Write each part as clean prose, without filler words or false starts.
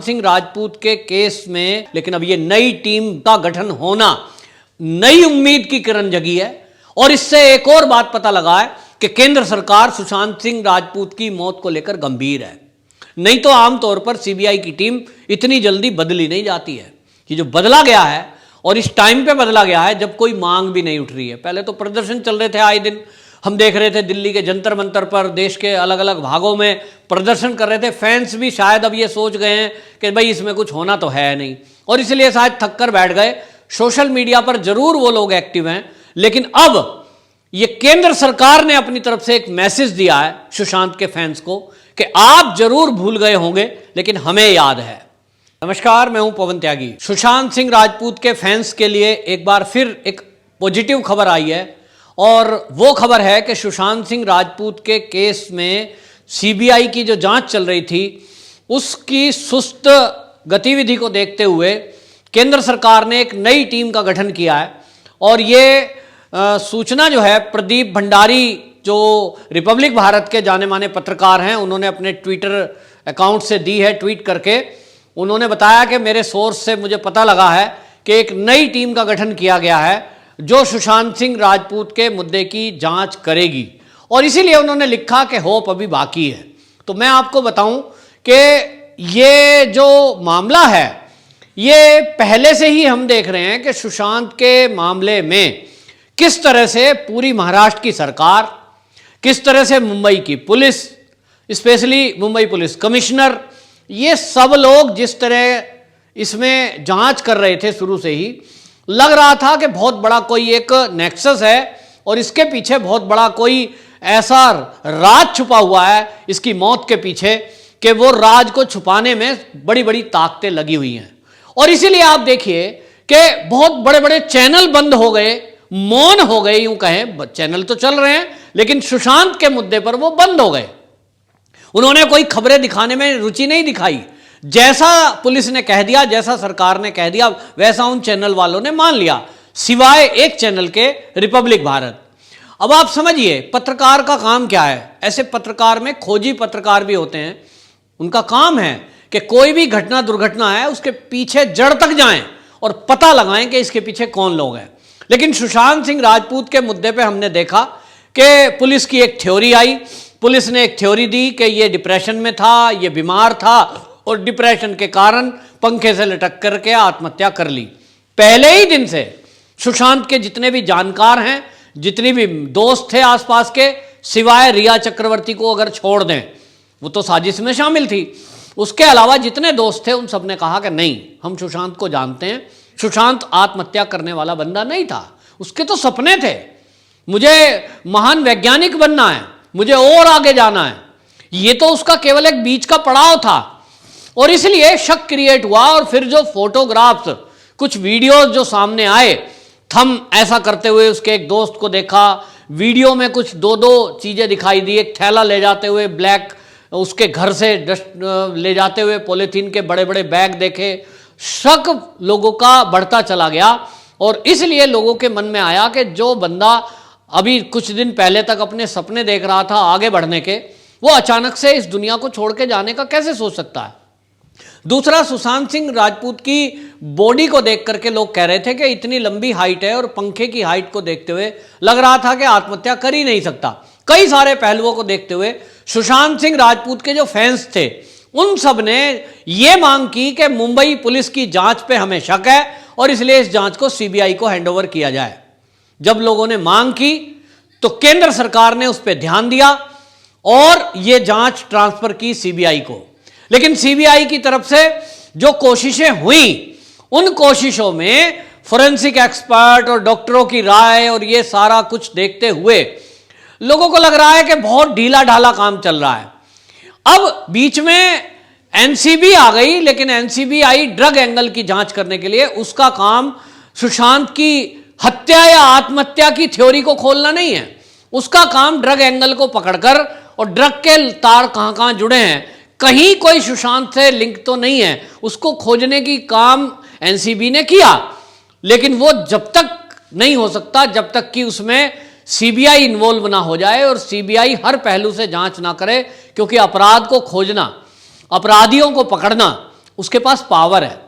सिंह राजपूत के केस में लेकिन अब ये नई टीम का गठन होना नई उम्मीद की किरण जगी है। और इससे एक और बात पता लगा है कि केंद्र सरकार सुशांत सिंह राजपूत की मौत को लेकर गंभीर है। नहीं तो आमतौर पर सीबीआई की टीम इतनी जल्दी बदली नहीं जाती है। कि जो बदला गया है और इस टाइम पे बदला गया है जब कोई मांग भी नहीं उठ रही है। पहले तो प्रदर्शन चल रहे थे, आए दिन हम देख रहे थे दिल्ली के जंतर मंतर पर, देश के अलग अलग भागों में प्रदर्शन कर रहे थे। फैंस भी शायद अब ये सोच गए हैं कि भाई इसमें कुछ होना तो है नहीं, और इसलिए शायद थक कर बैठ गए। सोशल मीडिया पर जरूर वो लोग एक्टिव हैं, लेकिन अब ये केंद्र सरकार ने अपनी तरफ से एक मैसेज दिया है सुशांत के फैंस को कि आप जरूर भूल गए होंगे लेकिन हमें याद है। नमस्कार, मैं हूं पवन त्यागी। सुशांत सिंह राजपूत के फैंस के लिए एक बार फिर एक पॉजिटिव खबर आई है, और वो खबर है कि सुशांत सिंह राजपूत के केस में सीबीआई की जो जांच चल रही थी उसकी सुस्त गतिविधि को देखते हुए केंद्र सरकार ने एक नई टीम का गठन किया है। और ये सूचना जो है प्रदीप भंडारी, जो रिपब्लिक भारत के जाने माने पत्रकार हैं, उन्होंने अपने ट्विटर अकाउंट से दी है। ट्वीट करके उन्होंने बताया कि मेरे सोर्स से मुझे पता लगा है कि एक नई टीम का गठन किया गया है जो सुशांत सिंह राजपूत के मुद्दे की जांच करेगी, और इसीलिए उन्होंने लिखा कि होप अभी बाकी है। तो मैं आपको बताऊं कि ये जो मामला है ये पहले से ही हम देख रहे हैं कि सुशांत के मामले में किस तरह से पूरी महाराष्ट्र की सरकार, किस तरह से मुंबई की police, specially Mumbai police commissioner, ये सब लोग जिस तरह इसमें जांच कर रहे थे, शुरू से ही लग रहा था कि बहुत बड़ा कोई एक नेक्सस है और इसके पीछे बहुत बड़ा कोई ऐसा राज छुपा हुआ है इसकी मौत के पीछे कि वो राज को छुपाने में बड़ी बड़ी ताकतें लगी हुई हैं। और इसीलिए आप देखिए कि बहुत बड़े बड़े चैनल बंद हो गए, मौन हो गए, यूं कहें। चैनल तो चल रहे हैं लेकिन सुशांत के मुद्दे पर वो बंद हो गए। उन्होंने कोई खबरें दिखाने में रुचि नहीं दिखाई। जैसा पुलिस ने कह दिया, जैसा सरकार ने कह दिया, वैसा उन चैनल वालों ने मान लिया, सिवाय एक चैनल के, रिपब्लिक भारत। अब आप समझिए पत्रकार का काम क्या है। ऐसे पत्रकार में खोजी पत्रकार भी होते हैं। उनका काम है कि कोई भी घटना दुर्घटना है उसके पीछे जड़ तक जाएं और पता लगाएं कि इसके पीछे कौन लोग हैं। लेकिन सुशांत सिंह राजपूत के मुद्दे पे हमने देखा कि पुलिस की एक थ्योरी आई। पुलिस ने एक थ्योरी दी कि ये डिप्रेशन में था, ये बीमार था और डिप्रेशन के कारण पंखे से लटक करके आत्महत्या कर ली। पहले ही दिन से सुशांत के जितने भी जानकार हैं, जितने भी दोस्त थे आसपास के, सिवाय रिया चक्रवर्ती को अगर छोड़ दें, वो तो साजिश में शामिल थी, उसके अलावा जितने दोस्त थे उन सब ने कहा कि नहीं, हम सुशांत को जानते हैं, सुशांत आत्महत्या करने वाला बंदा नहीं था, उसके तो सपने थे, मुझे महान वैज्ञानिक बनना है, मुझे और आगे जाना है। ये तो उसका केवल एक बीच का पड़ाव था। और इसलिए शक क्रिएट हुआ। और फिर जो फोटोग्राफ्स, कुछ वीडियोस जो सामने आए, थम ऐसा करते हुए उसके एक दोस्त को देखा, वीडियो में कुछ दो दो चीजें दिखाई दी, एक थैला ले जाते हुए ब्लैक, उसके घर से डस्ट ले जाते हुए पॉलीथीन के बड़े बड़े बैग देखे। शक लोगों का बढ़ता चला गया और इसलिए लोगों के मन में आया कि जो बंदा अभी कुछ दिन पहले तक अपने सपने देख रहा था आगे बढ़ने के, वो अचानक से इस दुनिया को छोड़ के जाने का कैसे सोच सकता है। दूसरा, सुशांत सिंह राजपूत की बॉडी को देख करके लोग कह रहे थे कि इतनी लंबी हाइट है और पंखे की हाइट को देखते हुए लग रहा था कि आत्महत्या कर ही नहीं सकता। कई सारे पहलुओं को देखते हुए सुशांत सिंह राजपूत के जो फैंस थे उन सब ने यह मांग की कि मुंबई पुलिस की जांच पे हमें शक है और इसलिए इस जांच को सीबीआई को हैंडओवर किया जाए। जब लोगों ने मांग की तो केंद्र सरकार ने उस पर ध्यान दिया और यह जांच ट्रांसफर की सीबीआई को। लेकिन सीबीआई की तरफ से जो कोशिशें हुई, उन कोशिशों में फोरेंसिक एक्सपर्ट और डॉक्टरों की राय और ये सारा कुछ देखते हुए लोगों को लग रहा है कि बहुत ढीला ढाला काम चल रहा है। अब बीच में एनसीबी आ गई, लेकिन एनसीबी आई ड्रग एंगल की जांच करने के लिए। उसका काम सुशांत की हत्या या आत्महत्या की थ्योरी को खोलना नहीं है, उसका काम ड्रग एंगल को पकड़कर और ड्रग के तार कहां कहां जुड़े हैं, कहीं कोई सुशांत से लिंक तो नहीं है, उसको खोजने की काम एनसीबी ने किया। लेकिन वो जब तक नहीं हो सकता जब तक कि उसमें सीबीआई इन्वॉल्व ना हो जाए और सीबीआई हर पहलू से जांच ना करे, क्योंकि अपराध को खोजना, अपराधियों को पकड़ना उसके पास पावर है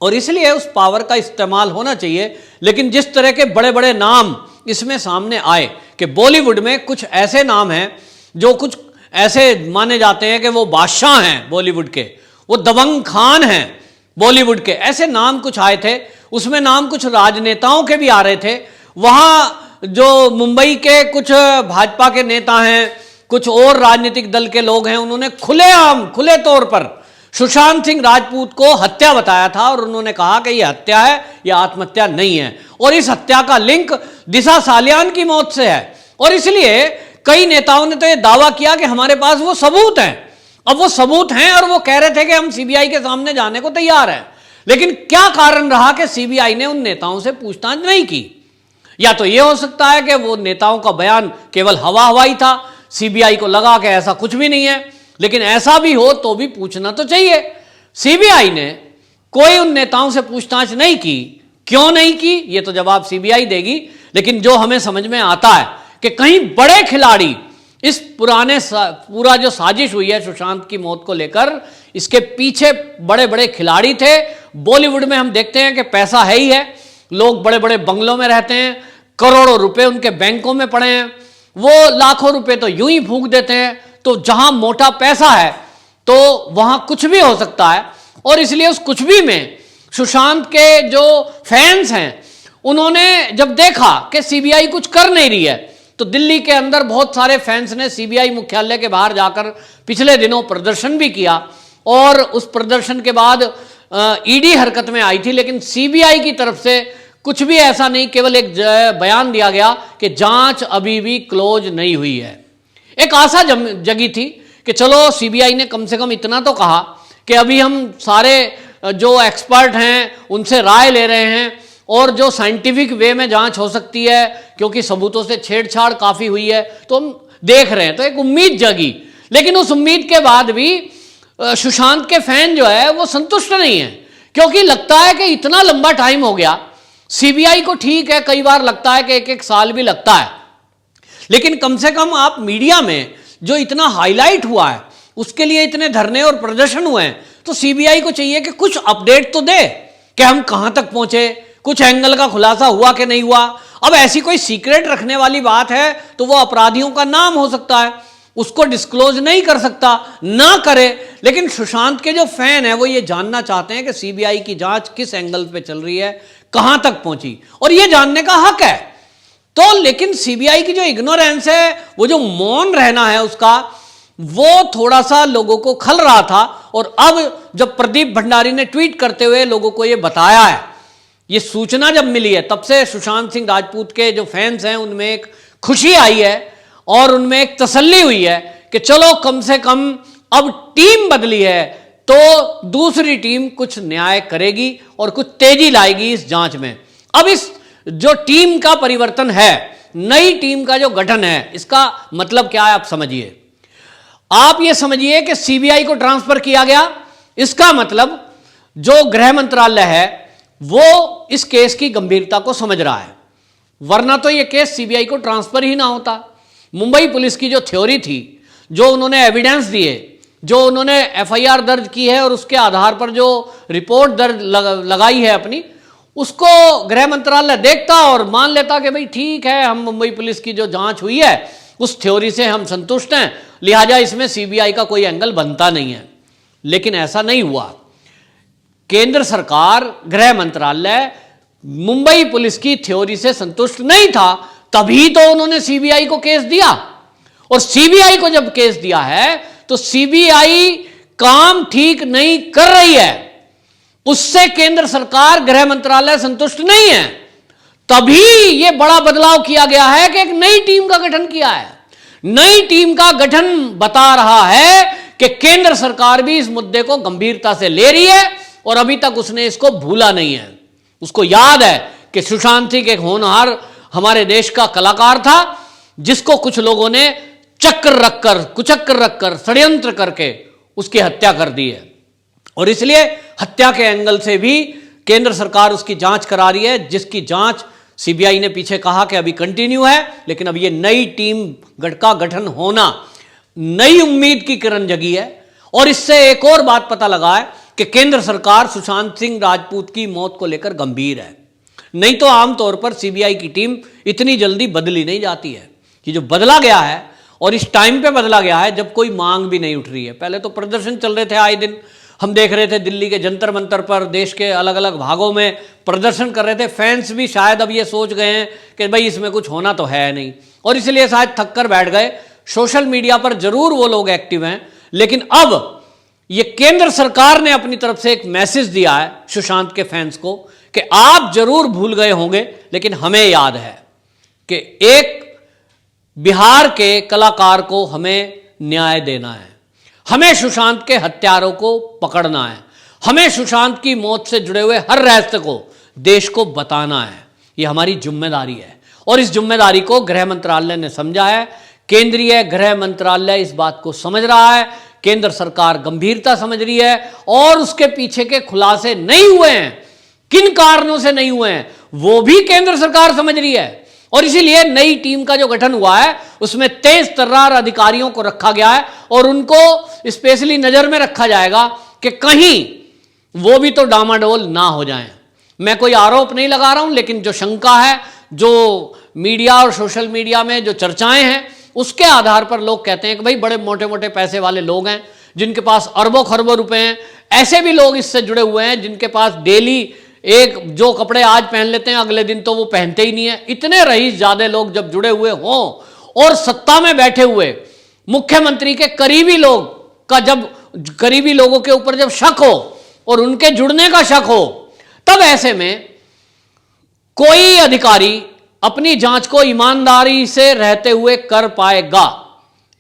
और इसलिए उस पावर का इस्तेमाल होना चाहिए। लेकिन जिस तरह के बड़े बड़े नाम इसमें सामने आए कि बॉलीवुड में कुछ ऐसे नाम हैं जो कुछ ऐसे माने जाते हैं कि वो बादशाह हैं बॉलीवुड के, वो दबंग खान हैं बॉलीवुड के, ऐसे नाम कुछ आए थे। उसमें नाम कुछ राजनेताओं के भी आ रहे थे। वहाँ जो मुंबई के कुछ भाजपा के नेता हैं, कुछ और राजनीतिक दल के लोग हैं, उन्होंने खुलेआम खुले तौर पर सुशांत सिंह राजपूत को हत्या बताया था और उन्होंने कहा कि यह हत्या है, यह आत्महत्या नहीं है। और इस हत्या का लिंक दिशा सालियान की मौत से है। और इसलिए कई नेताओं ने तो यह दावा किया कि हमारे पास वो सबूत हैं। अब वो सबूत हैं और वो कह रहे थे कि हम सीबीआई के सामने जाने को तैयार हैं। लेकिन क्या कारण रहा कि सीबीआई ने उन नेताओं से पूछताछ नहीं की? या तो यह हो सकता है कि वो नेताओं का बयान केवल हवा हवाई था, सीबीआई को लगा कि ऐसा कुछ भी नहीं है। लेकिन ऐसा भी हो तो भी पूछना तो चाहिए। सीबीआई ने कोई उन नेताओं से पूछताछ नहीं की। क्यों नहीं की, ये तो जवाब सीबीआई देगी। लेकिन जो हमें समझ में आता है कि कहीं बड़े खिलाड़ी इस पूरा जो साजिश हुई है सुशांत की मौत को लेकर, इसके पीछे बड़े बड़े खिलाड़ी थे। बॉलीवुड में हम देखते हैं कि पैसा है ही है, लोग बड़े बड़े बंगलों में रहते हैं, करोड़ों रुपए उनके बैंकों में पड़े हैं, वो लाखों रुपए तो यूं ही फूंक देते हैं। तो जहां मोटा पैसा है तो वहां कुछ भी हो सकता है। और इसलिए उस कुछ भी में सुशांत के जो फैंस हैं उन्होंने जब देखा कि सीबीआई कुछ कर नहीं रही है, तो दिल्ली के अंदर बहुत सारे फैंस ने सीबीआई मुख्यालय के बाहर जाकर पिछले दिनों प्रदर्शन भी किया। और उस प्रदर्शन के बाद ईडी हरकत में आई थी, लेकिन सीबीआई की तरफ से कुछ भी ऐसा नहीं, केवल एक बयान दिया गया कि जांच अभी भी क्लोज नहीं हुई है। एक आशा जगी थी कि चलो सीबीआई ने कम से कम इतना तो कहा कि अभी हम सारे जो एक्सपर्ट हैं उनसे राय ले रहे हैं और जो साइंटिफिक वे में जांच हो सकती है, क्योंकि सबूतों से छेड़छाड़ काफ़ी हुई है, तो हम देख रहे हैं। तो एक उम्मीद जगी। लेकिन उस उम्मीद के बाद भी सुशांत के फैन जो है वो संतुष्ट नहीं है, क्योंकि लगता है कि इतना लंबा टाइम हो गया। सीबीआई को ठीक है, कई बार लगता है कि एक एक साल भी लगता है, लेकिन कम से कम आप मीडिया में जो इतना हाईलाइट हुआ है, उसके लिए इतने धरने और प्रदर्शन हुए हैं, तो सीबीआई को चाहिए कि कुछ अपडेट तो दे कि हम कहां तक पहुंचे, कुछ एंगल का खुलासा हुआ कि नहीं हुआ। अब ऐसी कोई सीक्रेट रखने वाली बात है तो वो अपराधियों का नाम हो सकता है, उसको डिस्क्लोज नहीं कर सकता, ना करे। लेकिन सुशांत के जो फैन है वो ये जानना चाहते हैं कि सीबीआई की जांच किस एंगल पे चल रही है, कहां तक पहुंची, और ये जानने का हक है। तो लेकिन सीबीआई की जो इग्नोरेंस है, वो जो मौन रहना है उसका, वो थोड़ा सा लोगों को खल रहा था। और अब जब प्रदीप भंडारी ने ट्वीट करते हुए लोगों को ये बताया है, ये सूचना जब मिली है, तब से सुशांत सिंह राजपूत के जो फैंस हैं उनमें एक खुशी आई है और उनमें एक तसल्ली हुई है कि चलो कम से कम अब टीम बदली है तो दूसरी टीम कुछ न्याय करेगी और कुछ तेजी लाएगी इस जांच में। अब इस जो टीम का परिवर्तन है, नई टीम का जो गठन है, इसका मतलब क्या है आप समझिए। आप ये समझिए कि सीबीआई को ट्रांसफर किया गया, इसका मतलब जो गृह मंत्रालय है वो इस केस की गंभीरता को समझ रहा है, वरना तो ये केस सीबीआई को ट्रांसफर ही ना होता। मुंबई पुलिस की जो थ्योरी थी, जो उन्होंने एविडेंस दिए, जो उन्होंने एफआईआर दर्ज की है और उसके आधार पर जो रिपोर्ट दर्ज लगाई है अपनी, उसको गृह मंत्रालय देखता और मान लेता कि भाई ठीक है, हम मुंबई पुलिस की जो जांच हुई है उस थ्योरी से हम संतुष्ट हैं, लिहाजा इसमें सीबीआई का कोई एंगल बनता नहीं है। लेकिन ऐसा नहीं हुआ। केंद्र सरकार, गृह मंत्रालय मुंबई पुलिस की थ्योरी से संतुष्ट नहीं था, तभी तो उन्होंने सीबीआई को केस दिया। और सीबीआई को जब केस दिया है तो सीबीआई काम ठीक नहीं कर रही है, उससे केंद्र सरकार, गृह मंत्रालय संतुष्ट नहीं है। तभी यह बड़ा बदलाव किया गया है कि एक नई टीम का गठन किया है। नई टीम का गठन बता रहा है कि केंद्र सरकार भी इस मुद्दे को गंभीरता से ले रही है और अभी तक उसने इसको भूला नहीं है। उसको याद है कि सुशांत सिंह एक होनहार हमारे देश का कलाकार था, जिसको कुछ लोगों ने चक्र रखकर, कुचक्र रखकर, षड्यंत्र करके उसकी हत्या कर दी है। और इसलिए हत्या के एंगल से भी केंद्र सरकार उसकी जांच करा रही है, जिसकी जांच सीबीआई ने पीछे कहा कि अभी कंटिन्यू है। लेकिन अब ये नई टीम का गठन होना, नई उम्मीद की किरण जगी है। और इससे एक और बात पता लगा है कि केंद्र सरकार सुशांत सिंह राजपूत की मौत को लेकर गंभीर है। नहीं तो आमतौर पर सीबीआई की टीम इतनी जल्दी बदली नहीं जाती है। कि जो बदला गया है और इस टाइम पे बदला गया है जब कोई मांग भी नहीं उठ रही है। पहले तो प्रदर्शन चल रहे थे, आए दिन हम देख रहे थे दिल्ली के जंतर मंतर पर, देश के अलग अलग भागों में प्रदर्शन कर रहे थे। फैंस भी शायद अब ये सोच गए हैं कि भाई इसमें कुछ होना तो है नहीं, और इसलिए शायद थक कर बैठ गए। सोशल मीडिया पर जरूर वो लोग एक्टिव हैं, लेकिन अब ये केंद्र सरकार ने अपनी तरफ से एक मैसेज दिया है सुशांत के फैंस को कि आप जरूर भूल गए होंगे लेकिन हमें याद है कि एक बिहार के कलाकार को हमें न्याय देना है, हमें सुशांत के हत्यारों को पकड़ना है, हमें सुशांत की मौत से जुड़े हुए हर रहस्य को देश को बताना है। ये हमारी जिम्मेदारी है और इस जिम्मेदारी को गृह मंत्रालय ने समझा है। केंद्रीय गृह मंत्रालय इस बात को समझ रहा है, केंद्र सरकार गंभीरता समझ रही है और उसके पीछे के खुलासे नहीं हुए हैं, किन कारणों से नहीं हुए हैं वो भी केंद्र सरकार समझ रही है। और इसीलिए नई टीम का जो गठन हुआ है उसमें तेज तर्रार अधिकारियों को रखा गया है और उनको स्पेशली नजर में रखा जाएगा कि कहीं वो भी तो डामाडोल ना हो जाएं। मैं कोई आरोप नहीं लगा रहा हूं, लेकिन जो शंका है, जो मीडिया और सोशल मीडिया में जो चर्चाएं हैं, उसके आधार पर लोग कहते हैं कि भाई बड़े मोटे मोटे पैसे वाले लोग हैं जिनके पास अरबों खरबों रुपए हैं। ऐसे भी लोग इससे जुड़े हुए हैं जिनके पास डेली एक जो कपड़े आज पहन लेते हैं अगले दिन तो वो पहनते ही नहीं है। इतने रईस ज्यादा लोग जब जुड़े हुए हों और सत्ता में बैठे हुए मुख्यमंत्री के करीबी लोग का जब करीबी लोगों के ऊपर जब शक हो और उनके जुड़ने का शक हो, तब ऐसे में कोई अधिकारी अपनी जांच को ईमानदारी से रहते हुए कर पाएगा,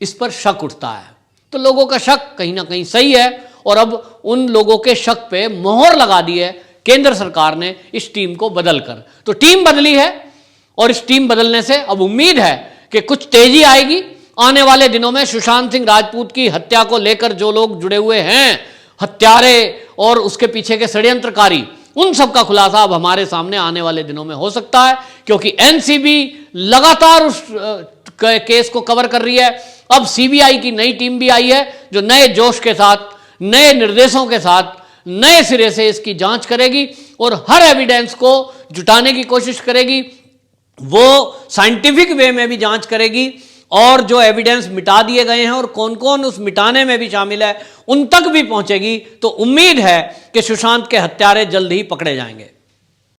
इस पर शक उठता है। तो लोगों का शक कहीं ना कहीं सही है और अब उन लोगों के शक पे मोहर लगा दी है केंद्र सरकार ने इस टीम को बदलकर। तो टीम बदली है और इस टीम बदलने से अब उम्मीद है कि कुछ तेजी आएगी। आने वाले दिनों में सुशांत सिंह राजपूत की हत्या को लेकर जो लोग जुड़े हुए हैं, हत्यारे और उसके पीछे के षड्यंत्रकारी, उन सब का खुलासा अब हमारे सामने आने वाले दिनों में हो सकता है, क्योंकि एनसीबी लगातार उस केस को कवर कर रही है। अब सीबीआई की नई टीम भी आई है जो नए जोश के साथ, नए निर्देशों के साथ नए सिरे से इसकी जांच करेगी और हर एविडेंस को जुटाने की कोशिश करेगी। वो साइंटिफिक वे में भी जांच करेगी और जो एविडेंस मिटा दिए गए हैं और कौन कौन उस मिटाने में भी शामिल है उन तक भी पहुंचेगी। तो उम्मीद है कि सुशांत के हत्यारे जल्द ही पकड़े जाएंगे।